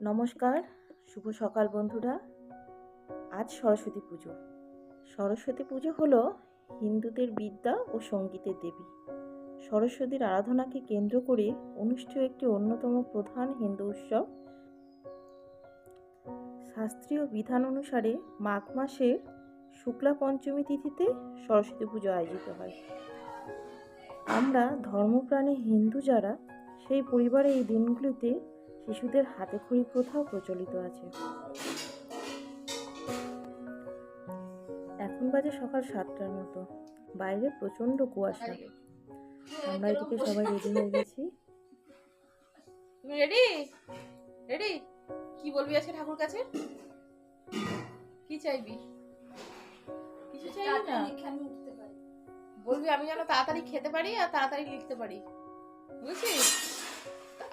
নমস্কার, শুভ সকাল বন্ধুরা। আজ সরস্বতী পুজো। সরস্বতী পুজো হলো হিন্দুদের বিদ্যা ও সঙ্গীতের দেবী। সরস্বতীর আরাধনাকে কেন্দ্র করে অনুষ্ঠিত একটি অন্যতম প্রধান হিন্দু উৎসব। শাস্ত্রীয় বিধান অনুসারে মাঘ মাসের শুক্লা পঞ্চমী তিথিতে সরস্বতী পুজো আয়োজিত হয়। আমরা ধর্মপ্রাণী হিন্দু যারা, সেই পরিবারে এই দিনগুলিতে শিশুদের হাতে খড়ি প্রথাও প্রচলিত আছে। এখন বাজে সকাল 7টার মতো। বাইরে প্রচন্ড কুয়াশা। আমরা এদিকে সবাই রেডি হয়ে গেছি। তুমি রেডি? রেডি? কি বলবি আজকে ঠাকুর কাছে? কি চাইবি? কিছু চাইবি না? আমি উঠতে পারি। বলবি আমি যেন তাড়াতাড়ি খেতে পারি আর তাড়াতাড়ি লিখতে পারি, বুঝছিস?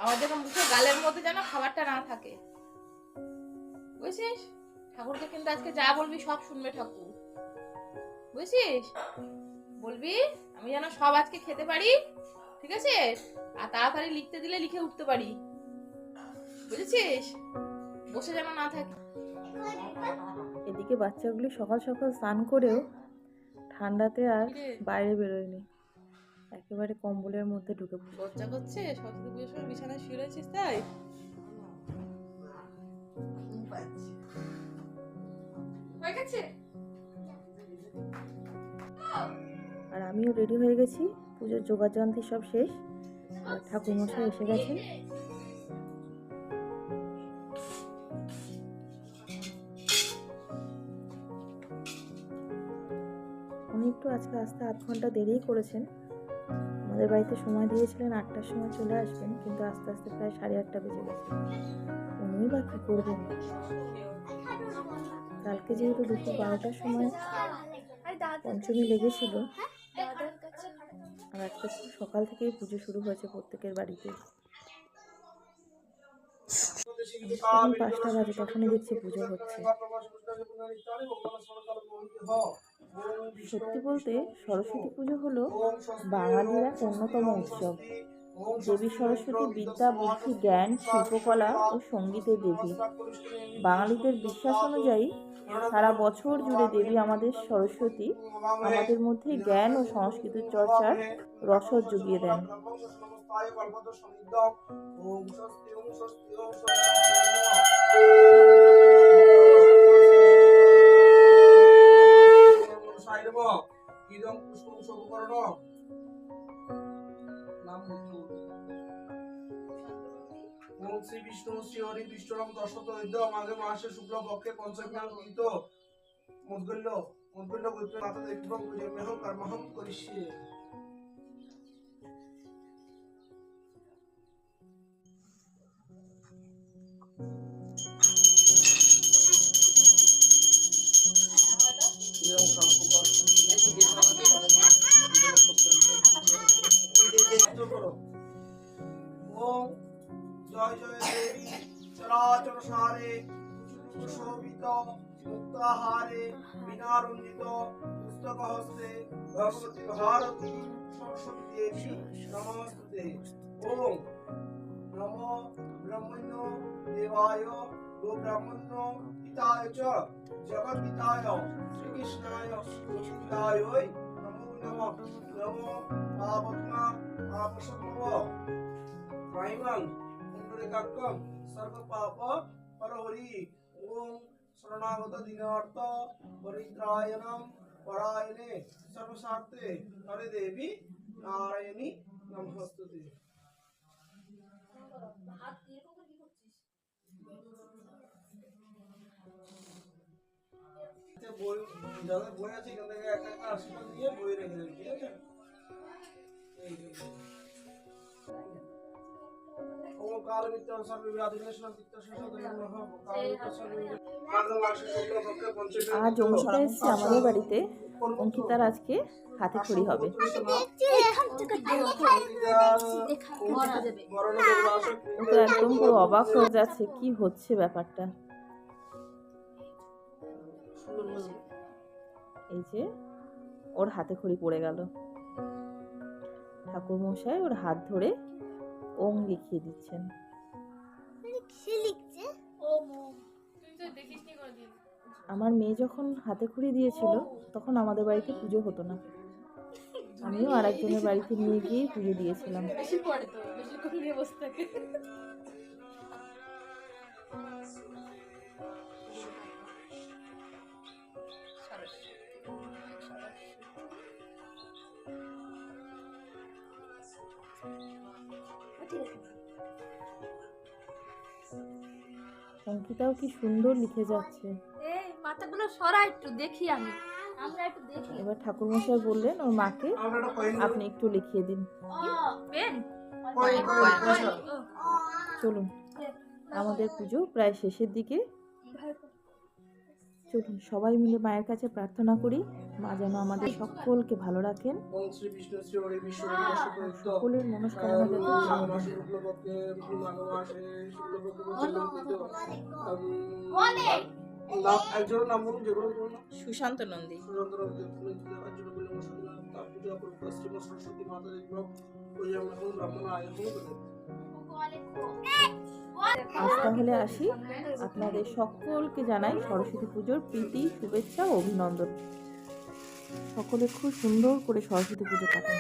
আমার যেন মুখে গালের মধ্যে যেন খাবারটা না থাকে, বুঝছিস? ঠাকুরকে কিন্তু আজকে যা বলবি সব শুনবে ঠাকুর, বুঝছিস? বলবি আমি যেন সব আজকে খেতে পারি, ঠিক আছে? আর তাড়াতাড়ি লিখতে দিলে লিখে উঠতে পারি, বুঝেছিস? বসে যেন না থাকে। এদিকে বাচ্চাগুলি সকাল সকাল স্নান করেও ঠান্ডাতে আর বাইরে বেরোয়নি, একেবারে কম্বলের মধ্যে ঢুকে পড়েছে। লজ্জা করছে? সরস্বতী পুজোর সময় বিছানায় শুয়ে রয়েছিস তাই? হয়ে গেছে? আর আমিও রেডি হয়ে গেছি। পুজোর যোগাযন্ত্র সব শেষ। আর ঠাকুরমশাই এসে গেছেন। উনি একটু আজকে আসতে আধ ঘন্টা দেরিই করেছেন। আমাদের বাড়িতে সময় দিয়েছিলেন 8টার সময় চলে আসবেন, কিন্তু আস্তে আস্তে প্রায় 8:30 বেজে গেছে। উনি বা কি করবেন? কালকে যেহেতু দুপুর 12টার সময় পঞ্চমী লেগেছিল, আর আজকে সকাল থেকেই পুজো শুরু হয়েছে প্রত্যেকের বাড়িতে। এখন 5টা বাজে, তখনই দেখছি পুজো হচ্ছে। সত্যি বলতে সরস্বতী পুজো হলো বাঙালির এক অন্যতম উৎসব। দেবী সরস্বতী বিদ্যা, বুদ্ধি, জ্ঞান, শিল্পকলা ও সঙ্গীতের দেবী। বাঙালিদের বিশ্বাস অনুযায়ী সারা বছর জুড়ে দেবী আমাদের সরস্বতী আমাদের মধ্যে জ্ঞান ও সংস্কৃতির চর্চার রসদ জুগিয়ে দেন। ওম শ্রী বিষ্ণু শ্রী হরি বিষ্ণুরাম দশত মাঘে মাসে শুক্ল পক্ষে পঞ্চমী গীত মুদ্গল্য গোত্র মাতা দেবং পূজমেহ কর্মহং করিষ্যে। ওম জয় জয় দেবী চরাচর সারে সুশোভিত মুক্তাহারে বিনারঞ্জিত পুস্তক হস্তে ভগবতী ভারতী সরস্বতী দেবী নমস্তুতে। ওম নমো ব্রহ্মণ্য দেবায় গো ব্রাহ্মণ্য হিতায় চ জগৎ হিতায় শ্রীকৃষ্ণায় গোবিন্দায় নমো নমঃ। নমো পাবত্মা পাপসম্ভব মাইমং পুণ্ডরিকাক্ষং সর্বপাপ পরহরি। ওম শরণাগত দীনার্থ পরিত্রায়ণং পরায়ণে সর্বস্বার্থে হরে দেবী নারায়ণী নমস্তুতে। বই যাদের বই আছে এখান থেকে একটা একটা আশীর্বাদ নিয়ে বই রেখে দেবেন, ঠিক আছে? ওম কাল মিত্র সর্বে বিরাধিনেশ্বর চিত্ত সংশোধন নমঃ কাল মিত্র সর্বে আজ অঙ্কিতা এসছে আমাদের বাড়িতে। অঙ্কিতার আজকে হাতে খড়ি হবে। ও তো একদম পুরো অবাক হয়ে যাচ্ছে, কি হচ্ছে ব্যাপারটা। এই যে ওর হাতে খড়ি পড়ে গেল। ঠাকুর মশাই ওর হাত ধরে ওম লিখিয়ে দিচ্ছেন। লিখছে আমার মেয়ে যখন হাতে খড়ি দিয়েছিল তখন আমাদের বাড়িতে পুজো হতো না, আমিও আর একজনের বাড়িতে নিয়ে গিয়ে পুজো দিয়েছিলাম। বেশি পড়ে তো, বেশি করে নিয়ে বসে থাকে। অঙ্কিতাও কি সুন্দর লিখে যাচ্ছে। এই মাথাগুলো সরা একটু দেখি আমরা একটু দেখি। এবার ঠাকুরমশাই বললেন ওর মাকে আমরা একটা কয়েন আপনি একটু লিখিয়ে দিন। পেন কয়েন পয়সা চলুন, আমাদের পুজো প্রায় শেষের দিকে। চলুন সবাই মিলে মায়ের কাছে প্রার্থনা করি, মা যেন আমাদের সকলকে ভালো রাখেন, ওম শ্রী বিষ্ণু শ্রী হরি বিষ্ণু দশরথ সকলের মনস্কামনা যাতে পূর্ণ মাঘ হয়। মাসে শুক্লপক্ষে মাঘ মাসে শুক্লপক্ষে পঞ্চমী নাম একজনের নাম বলুন, যেগুলো বলুন না। সুশান্ত নন্দী। সুরেন্দ্র একজন বলুন মশলা তার পূজা করুন শ্রী সরস্বতী মাতা দেখব ওই এখন ব্রাহ্মণ আয় হোক। আজ তাহলে আসি, আপনাদের সকলকে জানাই সরস্বতী পুজোর প্রীতি, শুভেচ্ছা ও অভিনন্দন। সকলে খুব সুন্দর করে সরস্বতী পুজো কাটান।